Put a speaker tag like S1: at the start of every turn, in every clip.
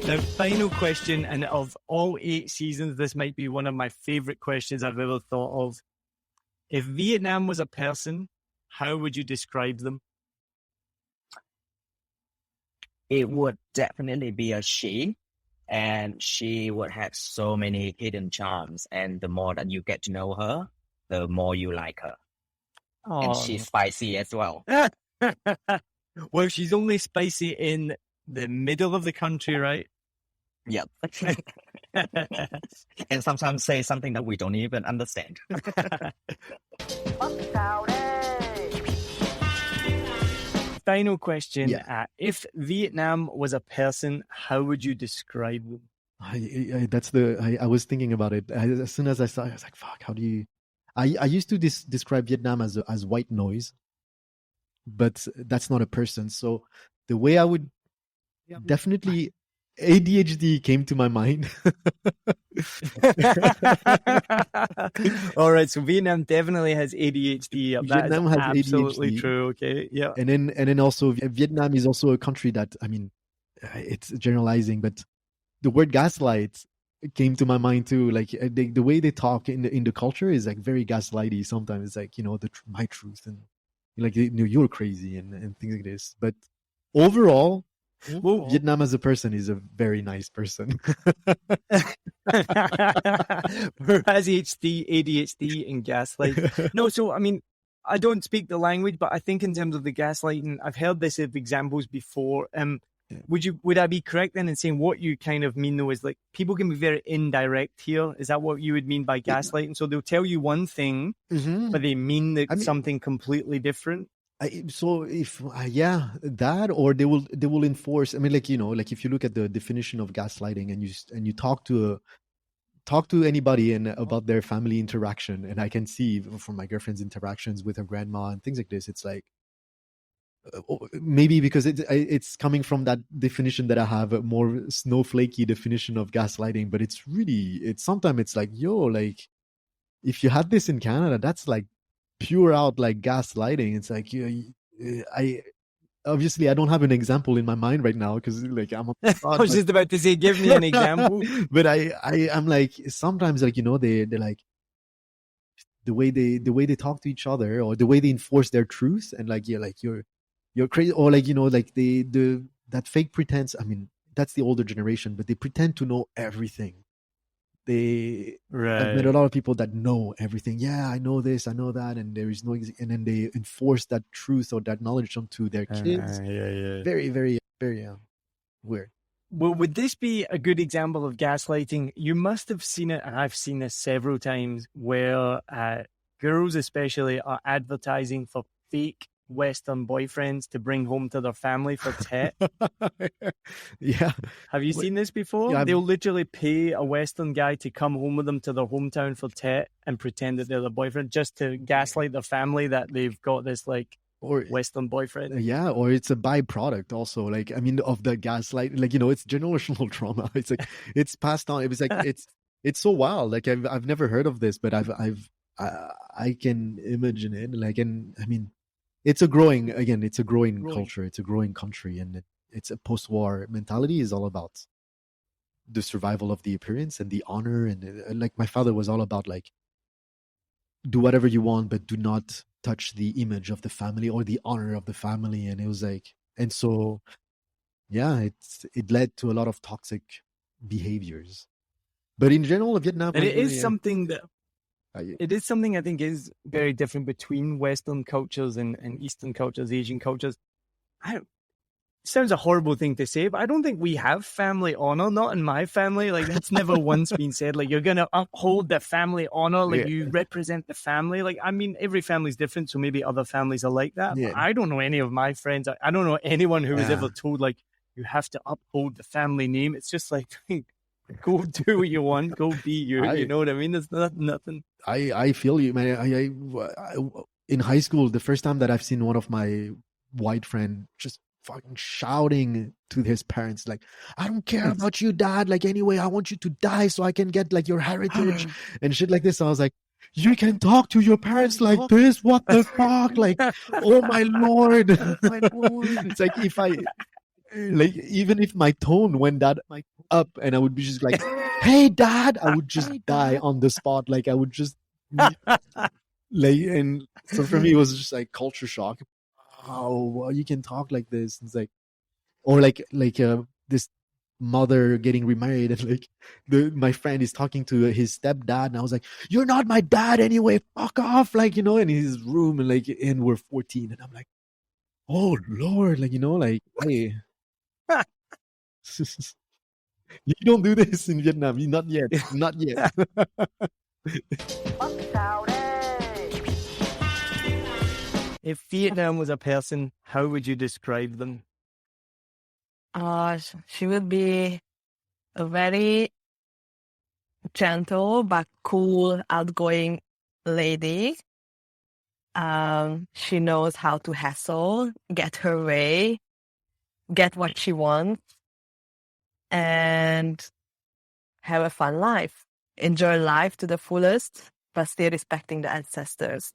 S1: Now, final question, and of all 8 seasons, this might be one of my favorite questions I've ever thought of. If Vietnam was a person, how would you describe them?
S2: It would definitely be a she, and she would have so many hidden charms. And the more that you get to know her, the more you like her.
S1: Oh.
S2: And she's spicy as well.
S1: Well, she's only spicy in the middle of the country, right?
S2: Yep. And sometimes say something that we don't even understand.
S1: Final question. If Vietnam was a person, how would you describe them?
S3: I was thinking about it. As soon as I saw it, I was like, fuck, how do you... I used to describe Vietnam as white noise, but that's not a person. So the way I would definitely... ADHD came to my mind.
S1: All right, so Vietnam definitely has ADHD.
S3: Vietnam has
S1: absolutely
S3: ADHD.
S1: True. Okay, yeah.
S3: And then also Vietnam is also a country that, I mean, it's generalizing, but the word gaslight came to my mind too. Like the way they talk in the culture is like very gaslighty. Sometimes it's like, my truth, and like, you're crazy and things like this. But overall, well, Vietnam as a person is a very nice person.
S1: Whereas ADHD and gaslight. No, so I mean, I don't speak the language, but I think in terms of the gaslighting, I've heard this of examples before. Would I be correct then in saying what you kind of mean though is like people can be very indirect here? Is that what you would mean by gaslighting? So they'll tell you one thing, but they mean something completely different.
S3: So if that, or they will enforce. I mean, like if you look at the definition of gaslighting and you talk to anybody and about their family interaction, and I can see from my girlfriend's interactions with her grandma and things like this, it's like maybe because it's coming from that definition that I have, a more snowflakey definition of gaslighting, but it's sometimes it's like, like if you had this in Canada, that's like pure out like gaslighting. It's like obviously I don't have an example in my mind right now because like I'm
S1: I was just about to say give me an example.
S3: But I'm like sometimes like they're like the way they talk to each other, or the way they enforce their truth, and like you're crazy, or like like that fake pretense. I mean, that's the older generation, but they pretend to know everything. I've met a lot of people that know everything. Yeah, I know this, I know that, and there is no, and then they enforce that truth or that knowledge onto their kids. Very, very, very weird.
S1: Well, would this be a good example of gaslighting? You must have seen it, and I've seen this several times, where girls especially are advertising for fake Western boyfriends to bring home to their family for Tet.
S3: Yeah.
S1: Have you seen this before?
S3: Yeah,
S1: they'll literally pay a Western guy to come home with them to their hometown for Tet and pretend that they're their boyfriend, just to gaslight their family that they've got this like Western boyfriend.
S3: Yeah, or it's a byproduct also. Like, I mean, of the gaslight, like, it's generational trauma. It's like, it's passed on. It was like, it's so wild. Like, I've never heard of this, but I can imagine it. Like, and I mean, it's a growing culture. It's a growing country, and it's a post-war mentality is all about the survival of the appearance and the honor. And like my father was all about like, do whatever you want, but do not touch the image of the family or the honor of the family. And it was like, and so, yeah, it led to a lot of toxic behaviors. But in general, Vietnam,
S1: and it is something that. It is something I think is very different between Western cultures and Eastern cultures, Asian cultures. It sounds a horrible thing to say, but I don't think we have family honor. Not in my family. Like, that's never once been said. Like, you're going to uphold the family honor. Like, you represent the family. Like, I mean, every family's different, so maybe other families are like that. Yeah. But I don't know any of my friends. I don't know anyone who was ever told, like, you have to uphold the family name. It's just like, go do what you want. Go be you. You know what I mean? There's nothing.
S3: I feel you, man. I in high school, the first time that I've seen one of my white friend just fucking shouting to his parents, like, I don't care about you, dad. Like, anyway, I want you to die so I can get like your heritage and shit like this. So I was like, you can talk to your parents like this? What the fuck? Like, oh my lord. It's like like even if my tone went that up and I would be just like, hey dad, I would just die on the spot. Like I would just like, and so for me it was just like culture shock. Oh, well, you can talk like this. It's like, or like this mother getting remarried and like my friend is talking to his stepdad and I was like, you're not my dad anyway, fuck off, like, you know, in his room, and like, and we're 14 and I'm like, oh Lord, like, you know, like, hey. You don't do this in Vietnam. Not yet. Not yet.
S1: If Vietnam was a person, how would you describe them?
S4: She would be a very gentle but cool, outgoing lady. She knows how to hustle, get her way, get what she wants, and have a fun life. Enjoy life to the fullest, but still respecting the ancestors.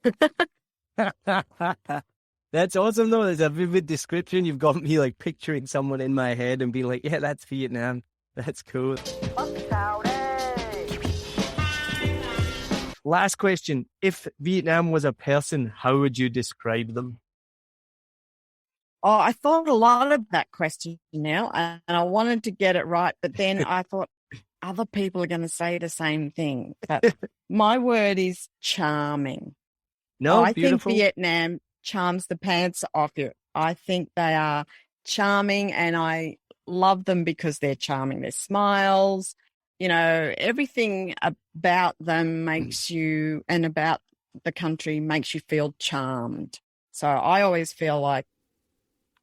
S1: That's awesome, though. There's a vivid description. You've got me like picturing someone in my head and being like, yeah, that's Vietnam. That's cool. Last question. If Vietnam was a person, how would you describe them?
S5: Oh, I thought a lot of that question now, and I wanted to get it right, but then I thought other people are going to say the same thing. But my word is charming.
S1: No,
S5: I
S1: beautiful.
S5: think Vietnam charms the pants off you. I think they are charming, and I love them because they're charming. Their smiles, you know, everything about them makes you, and about the country makes you feel charmed. So I always feel like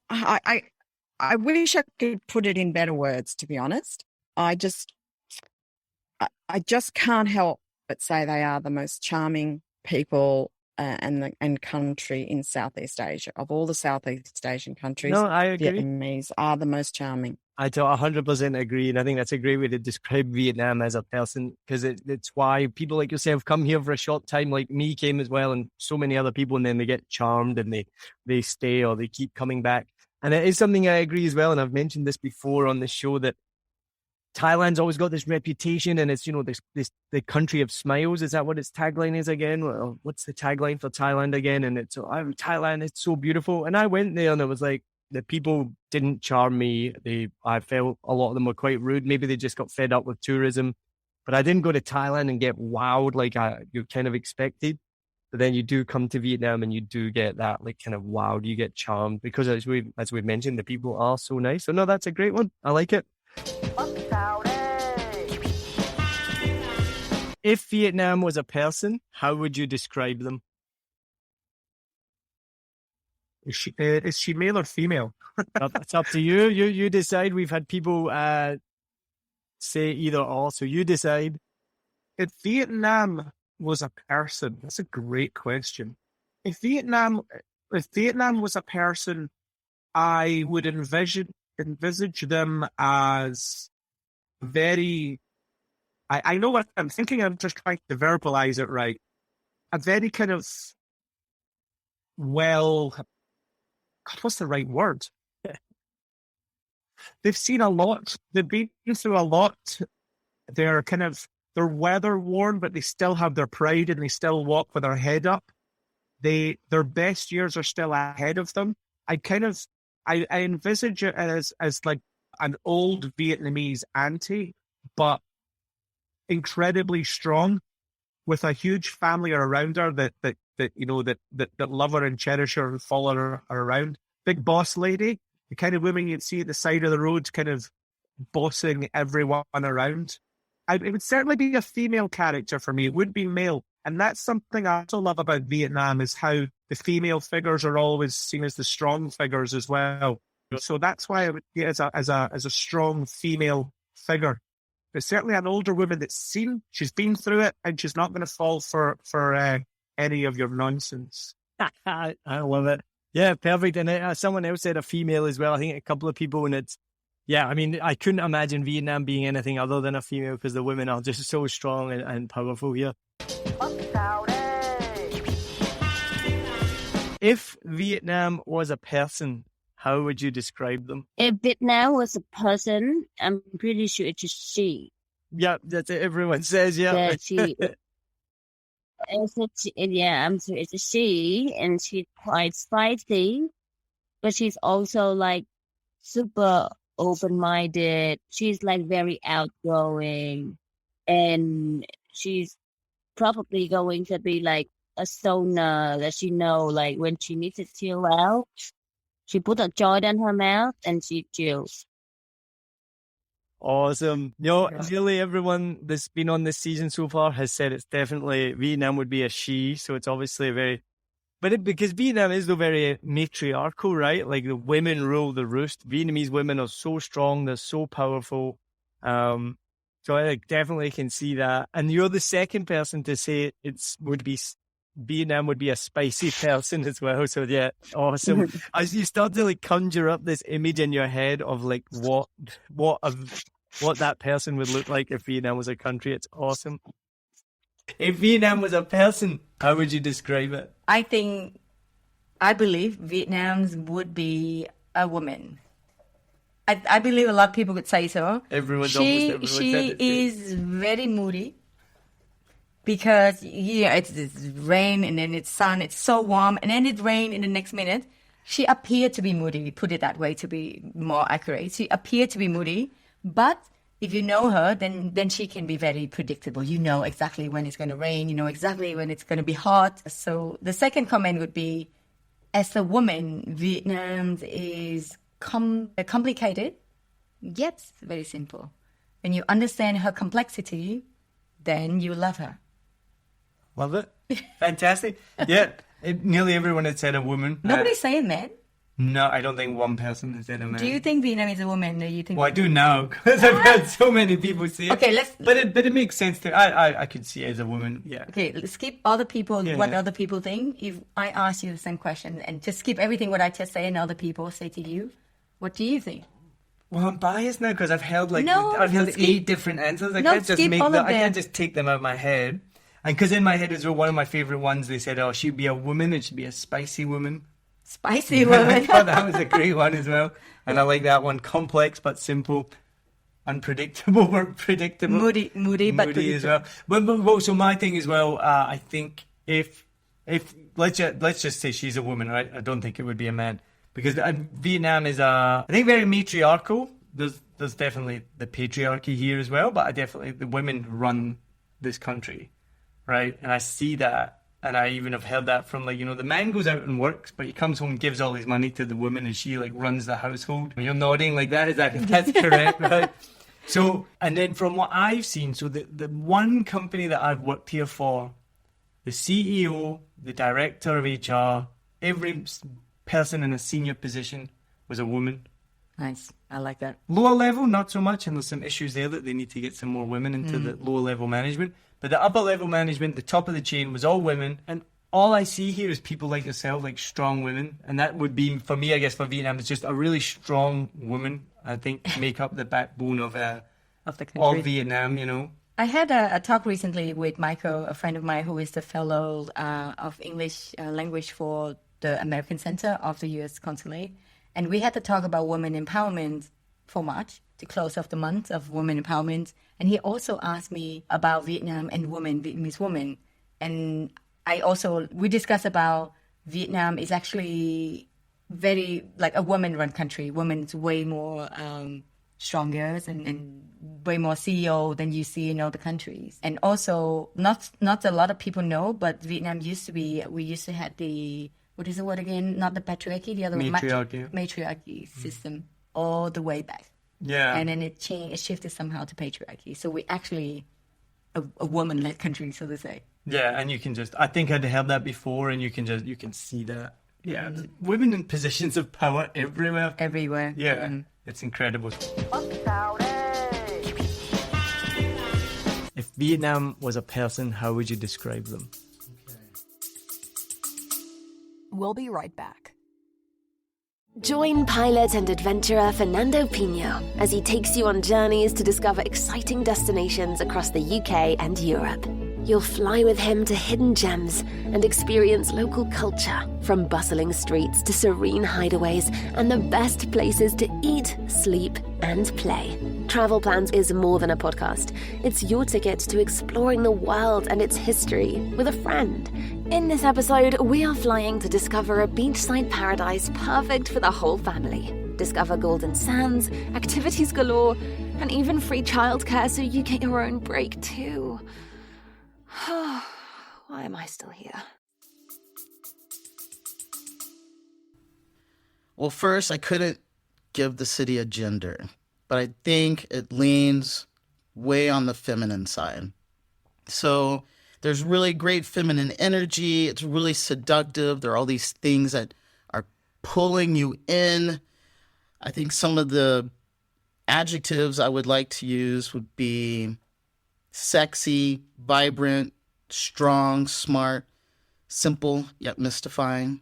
S5: I wish I could put it in better words, to be honest. I just can't help but say they are the most charming people and country in Southeast Asia. Of all the Southeast Asian countries,
S1: No, I agree.
S5: Vietnamese are the most charming.
S1: I 100% agree, and I think that's a great way to describe Vietnam as a person, because it's why people like yourself come here for a short time, like me came as well, and so many other people, and then they get charmed and they stay or they keep coming back. And it is something I agree as well, and I've mentioned this before on the show, that Thailand's always got this reputation, and it's, you know, this the country of smiles. Is that what its tagline is again? Well, what's the tagline for Thailand again? And it's Thailand, it's so beautiful. And I went there and it was like, the people didn't charm me. I felt a lot of them were quite rude. Maybe they just got fed up with tourism. But I didn't go to Thailand and get wowed like you kind of expected. But then you do come to Vietnam and you do get that like kind of wowed. You get charmed because as we've mentioned, the people are so nice. So no, that's a great one. I like it. If Vietnam was a person, how would you describe them?
S6: Is she male or female?
S1: It's up to you. You decide. We've had people say either or, so you decide.
S6: If Vietnam was a person, that's a great question. If Vietnam was a person, I would envisage them as very. I know what I'm thinking. I'm just trying to verbalize it right. A very kind of God, what's the right word? They've seen a lot. They've been through a lot. They're weather worn, but they still have their pride and they still walk with their head up. Their best years are still ahead of them. I envisage it as like an old Vietnamese auntie, but incredibly strong, with a huge family around her that love her and cherish her and follow her around. Big boss lady, the kind of woman you'd see at the side of the road, kind of bossing everyone around. It would certainly be a female character for me. It would be male. And that's something I also love about Vietnam, is how the female figures are always seen as the strong figures as well. So that's why I would see it as a strong female figure. But certainly an older woman she's been through it, and she's not going to fall for any of your nonsense.
S1: I love it. Yeah, perfect. And someone else said a female as well. I think a couple of people, and it's, yeah, I mean, I couldn't imagine Vietnam being anything other than a female, because the women are just so strong and powerful here. If Vietnam was a person, how would you describe them?
S7: If Vietnam was a person, I'm pretty sure it's a she.
S1: Yeah, that's it. Everyone says, yeah.
S7: That she. I'm sure it's a she, and she's quite spicy, but she's also like super open-minded. She's like very outgoing, and she's probably going to be like a stoner that she know, like when she needs to chill out, she put a joint in her mouth and she chills.
S1: Awesome. Nearly everyone that's been on this season so far has said it's definitely Vietnam would be a she. So it's obviously because Vietnam is though very matriarchal, right? Like the women rule the roost. Vietnamese women are so strong. They're so powerful. So I definitely can see that. And you're the second person to say Vietnam would be a spicy person as well. So yeah, awesome. As you start to like conjure up this image in your head of like what that person would look like if Vietnam was a country, it's awesome. If Vietnam was a person, how would you describe it?
S8: I believe Vietnam would be a woman. I believe a lot of people would say so. She is very moody. Because it's rain and then it's sun, it's so warm, and then it rain in the next minute. She appeared to be moody, put it that way to be more accurate. She appeared to be moody, but if you know her, then she can be very predictable. You know exactly when it's going to rain, you know exactly when it's going to be hot. So the second comment would be, as a woman, Vietnam is complicated, yet very simple. When you understand her complexity, then you love her.
S1: Love it. Fantastic. Yeah. Nearly everyone had said a woman.
S8: Nobody's saying man.
S1: No, I don't think one person has said a man.
S8: Do you think Vietnam is a woman? Or you think?
S1: Well, I do now because I've heard so many people say it.
S8: Okay,
S1: But it makes sense to. I could see it as a woman. Yeah.
S8: Okay, let's skip other people. What other people think. If I ask you the same question and just skip everything what I just say and other people say to you, what do you think?
S1: Well, I'm biased now because I've held 8 different answers. I can't just take them out of my head. And because in my head is one of my favorite ones, they said, "Oh, she'd be a woman. It should be a spicy woman."
S8: Spicy woman.
S1: I thought that was a great one as well, and I like that one. Complex but simple, unpredictable but predictable.
S8: Moody but predictable
S1: as well. But so my thing as well. I think if let's just say she's a woman, right? I don't think it would be a man because Vietnam is I think very matriarchal. There's definitely the patriarchy here as well, but the women run this country. Right, and I see that, and I even have heard that from the man goes out and works, but he comes home and gives all his money to the woman, and she runs the household. You're nodding like that. That's correct, right? So, and then from what I've seen, so the one company that I've worked here for, the CEO, the director of HR, every person in a senior position was a woman.
S8: Nice, I like that.
S1: Lower level, not so much, and there's some issues there that they need to get some more women into the lower level management. But the upper level management, the top of the chain, was all women. And all I see here is people like yourself, like strong women. And that would be, for me, I guess, for Vietnam, it's just a really strong woman, I think, make up the backbone of the country. All Vietnam,
S8: I had a talk recently with Michael, a friend of mine who is the fellow of English language for the American Center of the U.S. Consulate. And we had to talk about women empowerment for March, to close off the month of women empowerment. And he also asked me about Vietnam and Vietnamese women. And we discussed about Vietnam is actually very like a woman-run country. Women's way more stronger and way more CEO than you see in other countries. And also, not a lot of people know, but Vietnam we used to have the, what is the word again? Not the patriarchy, the other matriarchy system all the way back.
S1: Yeah.
S8: And then it shifted somehow to patriarchy. So we're actually a woman-led country, so to say.
S1: Yeah, and you can I think I'd heard that before, and you can see that. Yeah, women in positions of power everywhere.
S8: Everywhere.
S1: Yeah, it's incredible. If Vietnam was a person, how would you describe them?
S9: Okay. We'll be right back.
S10: Join pilot and adventurer Fernando Pino as he takes you on journeys to discover exciting destinations across the UK and Europe. You'll fly with him to hidden gems and experience local culture, from bustling streets to serene hideaways and the best places to eat, sleep, and play. Travel Plans is more than a podcast. It's your ticket to exploring the world and its history with a friend. In this episode, we are flying to discover a beachside paradise perfect for the whole family. Discover golden sands, activities galore, and even free childcare so you get your own break too. Why am I still here?
S9: Well, first, I couldn't give the city a gender, but I think it leans way on the feminine side. So there's really great feminine energy. It's really seductive. There are all these things that are pulling you in. I think some of the adjectives I would like to use would be sexy, vibrant, strong, smart, simple, yet mystifying.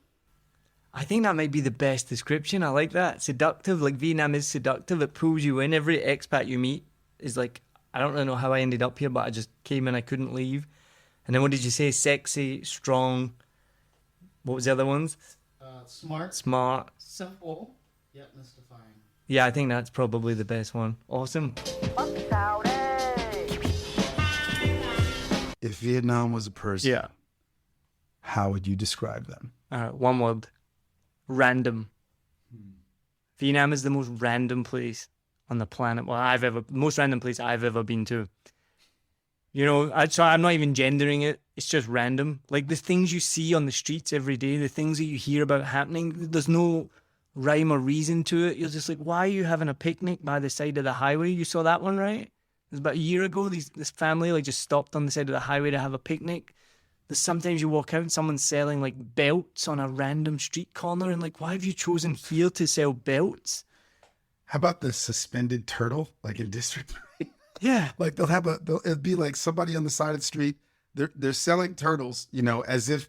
S1: I think that might be the best description. I like that. Seductive, like Vietnam is seductive. It pulls you in. Every expat you meet is like, I don't really know how I ended up here, but I just came in, I couldn't leave. And then what did you say? Sexy, strong. What was the other ones? Smart.
S9: Simple, yet mystifying.
S1: Yeah, I think that's probably the best one. Awesome.
S11: If Vietnam was a person,
S1: Yeah.
S11: how would you describe them?
S1: One word. Random. Vietnam is the most random place on the planet. Well, most random place I've ever been to. You know, I'm not even gendering it. It's just random. Like the things you see on the streets every day, the things that you hear about happening, there's no rhyme or reason to it. You're just like, why are you having a picnic by the side of the highway? You saw that one, right? It was about a year ago. This family like just stopped on the side of the highway to have a picnic. Sometimes you walk out and someone's selling like belts on a random street corner, and like, why have you chosen here to sell belts?
S11: How about the suspended turtle, like in District?
S1: Yeah,
S11: like it'd be like somebody on the side of the street. They're selling turtles, you know, as if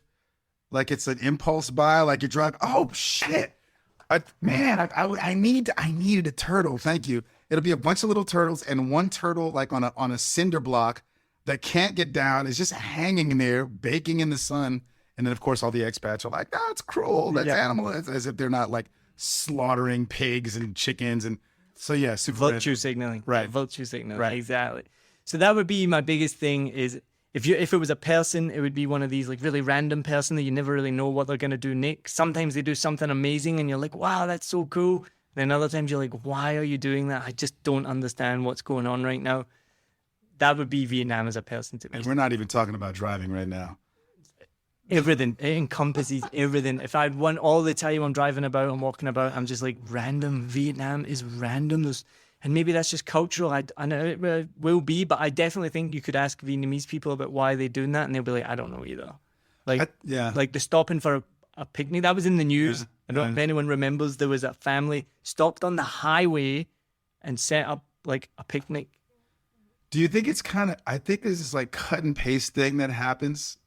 S11: like it's an impulse buy. Like you're driving. Oh shit, I needed a turtle. Thank you. It'll be a bunch of little turtles and one turtle like on a cinder block that can't get down, is just hanging in there, baking in the sun. And then, of course, all the expats are like, it's cruel. That's animal. As if they're not like slaughtering pigs and chickens. And so, yeah, super
S1: virtue signaling.
S11: Right.
S1: Virtue signaling.
S11: Right.
S1: Exactly. So that would be my biggest thing is if it was a person, it would be one of these like really random person that you never really know what they're going to do next. Sometimes they do something amazing and you're like, wow, that's so cool. Then other times you're like, why are you doing that? I just don't understand what's going on right now. That would be Vietnam as a person to me.
S11: And we're not even talking about driving right now.
S1: Everything. It encompasses everything. If I'd won all the time I'm driving about and walking about, I'm just like random. Vietnam is random. And maybe that's just cultural. I know it will be, but I definitely think you could ask Vietnamese people about why they're doing that, and they'll be like, I don't know either. Like the stopping for a picnic. That was in the news. Yeah. I don't know if anyone remembers. There was a family stopped on the highway and set up like a picnic.
S11: Do you think it's I think there's this like cut and paste thing that happens,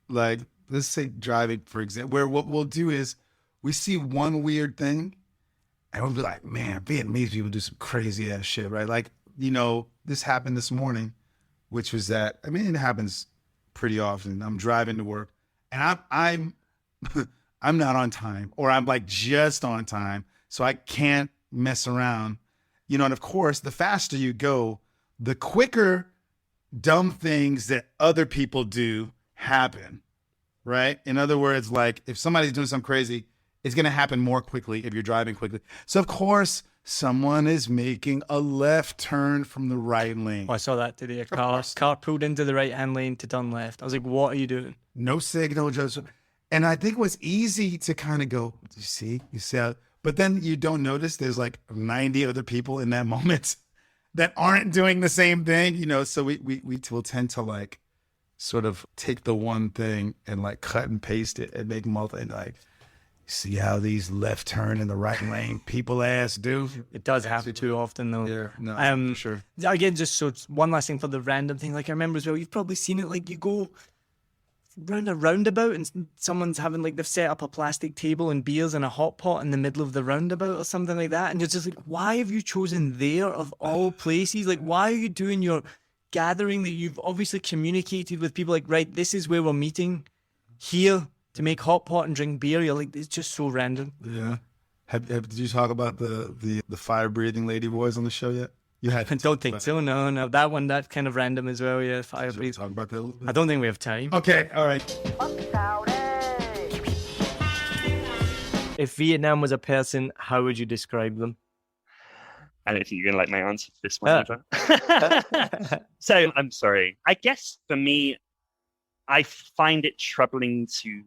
S11: like let's say driving, for example, where what we'll do is we see one weird thing and we'll be like, man, Vietnamese people do some crazy ass shit, right? Like, you know, this happened this morning, which was that, I mean, it happens pretty often. I'm driving to work and I'm I'm not on time, or I'm like just on time, so I can't mess around, you know, and of course, the faster you go, the quicker dumb things that other people do happen, right? In other words, like if somebody's doing something crazy, it's going to happen more quickly if you're driving quickly. So of course, someone is making a left turn from the right lane.
S1: Oh, I saw that today. A car pulled into the right-hand lane to turn left. I was like, what are you doing?
S11: No signal, Joseph. And I think it was easy to kind of go, you see how, but then you don't notice there's like 90 other people in that moment that aren't doing the same thing, you know, so we will tend to like sort of take the one thing and like cut and paste it and make multi, like, see how these left turn in the right lane people ass do?
S1: It does happen too often though.
S11: Yeah, no, for sure.
S1: Again, just so it's one last thing for the random thing, like I remember as well, you've probably seen it, like you go round a roundabout and someone's having like, they've set up a plastic table and beers and a hot pot in the middle of the roundabout or something like that, and you're just like, why have you chosen there of all places? Like, why are you doing your gathering that you've obviously communicated with people like, right, this is where we're meeting here to make hot pot and drink beer. You're like, it's just so random.
S11: Yeah. Did you talk about the fire breathing lady boys on the show yet? You had.
S1: I don't think so. No. That's kind of random as well. Yeah, fire breathing.
S11: Talk about that a little bit?
S1: I don't think we have time.
S11: Okay. All right.
S1: If Vietnam was a person, how would you describe them?
S12: I don't think you're going to like my answer for this one either. So I'm sorry. I guess for me, I find it troubling to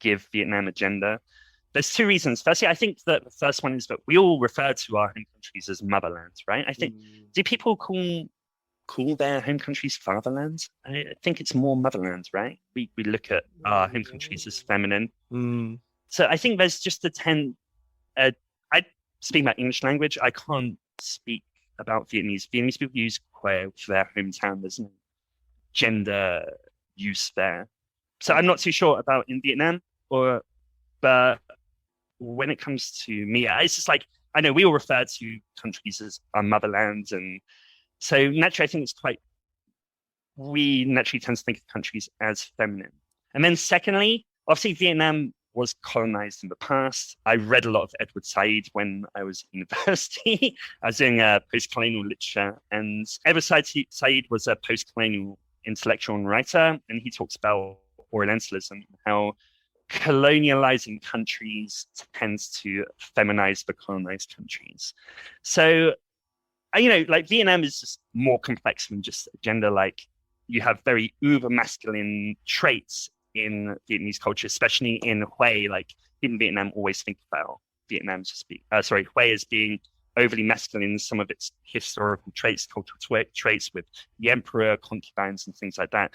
S12: give Vietnam a gender. There's two reasons. Firstly, I think that the first one is that we all refer to our home countries as motherlands, right? I think, do people call their home countries fatherlands? I think it's more motherlands, right? We look at our home countries as feminine. So I think there's just I speak about English language. I can't speak about Vietnamese. Vietnamese people use queer for their hometown. There's no gender use there. So I'm not too sure about in Vietnam, but when it comes to me, it's just like, I know we all refer to countries as our motherlands. And so naturally, I think we naturally tend to think of countries as feminine. And then secondly, obviously Vietnam was colonized in the past. I read a lot of Edward Said when I was at university. I was doing post-colonial literature, and Edward Said was a post-colonial intellectual and writer, and he talks about Orientalism, how colonializing countries tends to feminize the colonized countries. So, like Vietnam is just more complex than just gender. Like you have very uber masculine traits in Vietnamese culture, especially in Hue. Like in Vietnam, always think about Vietnam Hue as being overly masculine in some of its historical traits, cultural traits with the emperor, concubines, and things like that.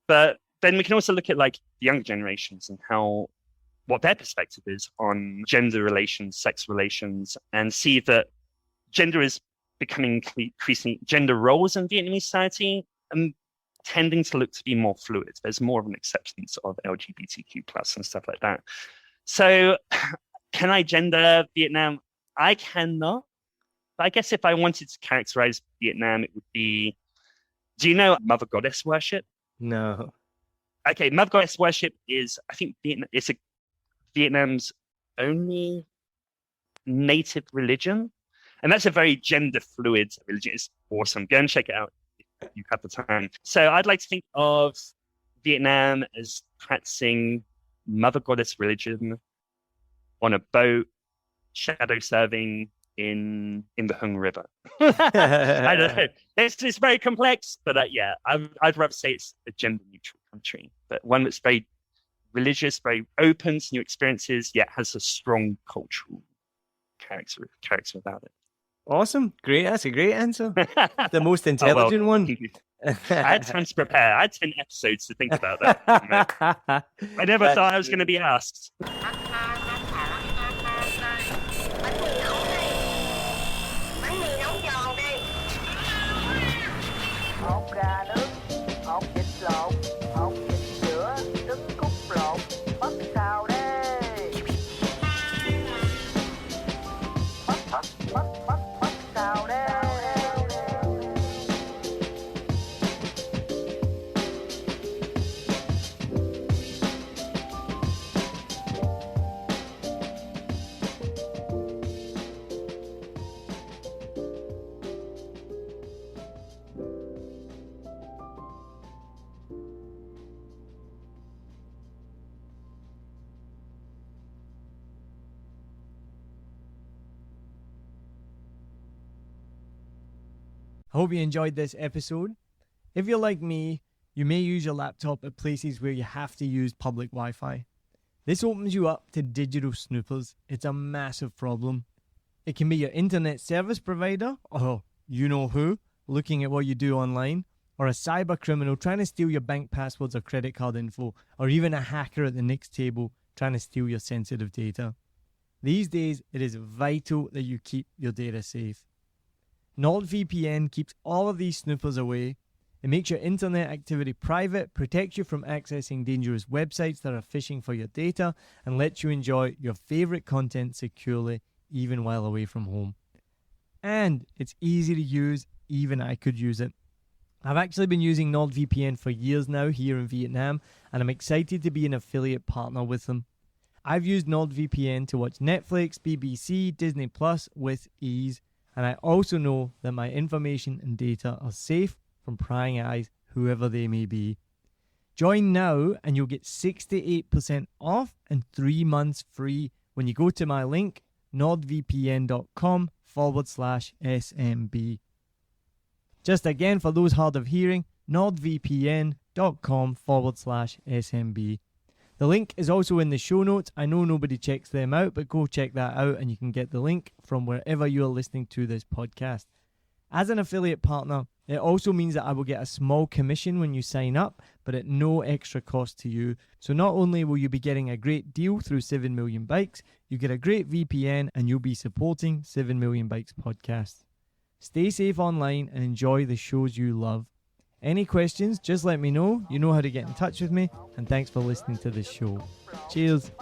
S12: But then we can also look at like the younger generations and what their perspective is on gender relations, sex relations, and see that gender is becoming increasingly, gender roles in Vietnamese society tending to look to be more fluid. There's more of an acceptance of LGBTQ plus and stuff like that. So can I gender Vietnam? I cannot. But I guess if I wanted to characterize Vietnam, it would be, do you know Mother Goddess worship?
S1: No.
S12: Okay, Mother Goddess worship is, I think, Vietnam's only native religion. And that's a very gender fluid religion. It's awesome. Go and check it out if you have the time. So I'd like to think of Vietnam as practicing Mother Goddess religion on a boat, shadow serving in the Phuong River. I don't know. It's very complex, but I'd rather say it's a gender neutral country, but one that's very religious, very open to new experiences, yet has a strong cultural character about it.
S1: Awesome. Great. That's a great answer. The most intelligent one.
S12: I had time to prepare. I had 10 episodes to think about that. I never thought I was going to be asked.
S1: I hope you enjoyed this episode. If you're like me, you may use your laptop at places where you have to use public Wi-Fi. This opens you up to digital snoopers. It's a massive problem. It can be your internet service provider, or you know who, looking at what you do online, or a cyber criminal trying to steal your bank passwords or credit card info, or even a hacker at the next table trying to steal your sensitive data. These days, it is vital that you keep your data safe. NordVPN keeps all of these snoopers away. It makes your internet activity private, protects you from accessing dangerous websites that are phishing for your data, and lets you enjoy your favorite content securely, even while away from home. And it's easy to use, even I could use it. I've actually been using NordVPN for years now here in Vietnam, and I'm excited to be an affiliate partner with them. I've used NordVPN to watch Netflix, BBC, Disney Plus with ease, and I also know that my information and data are safe from prying eyes, whoever they may be. Join now and you'll get 68% off and 3 months free when you go to my link, nordvpn.com/SMB. Just again, for those hard of hearing, nordvpn.com/SMB. The link is also in the show notes. I know nobody checks them out, but go check that out and you can get the link from wherever you're listening to this podcast. As an affiliate partner, it also means that I will get a small commission when you sign up, but at no extra cost to you. So not only will you be getting a great deal through 7 Million Bikes, you get a great VPN and you'll be supporting 7 Million Bikes podcast. Stay safe online and enjoy the shows you love. Any questions, just let me know. You know how to get in touch with me. And thanks for listening to this show. Cheers.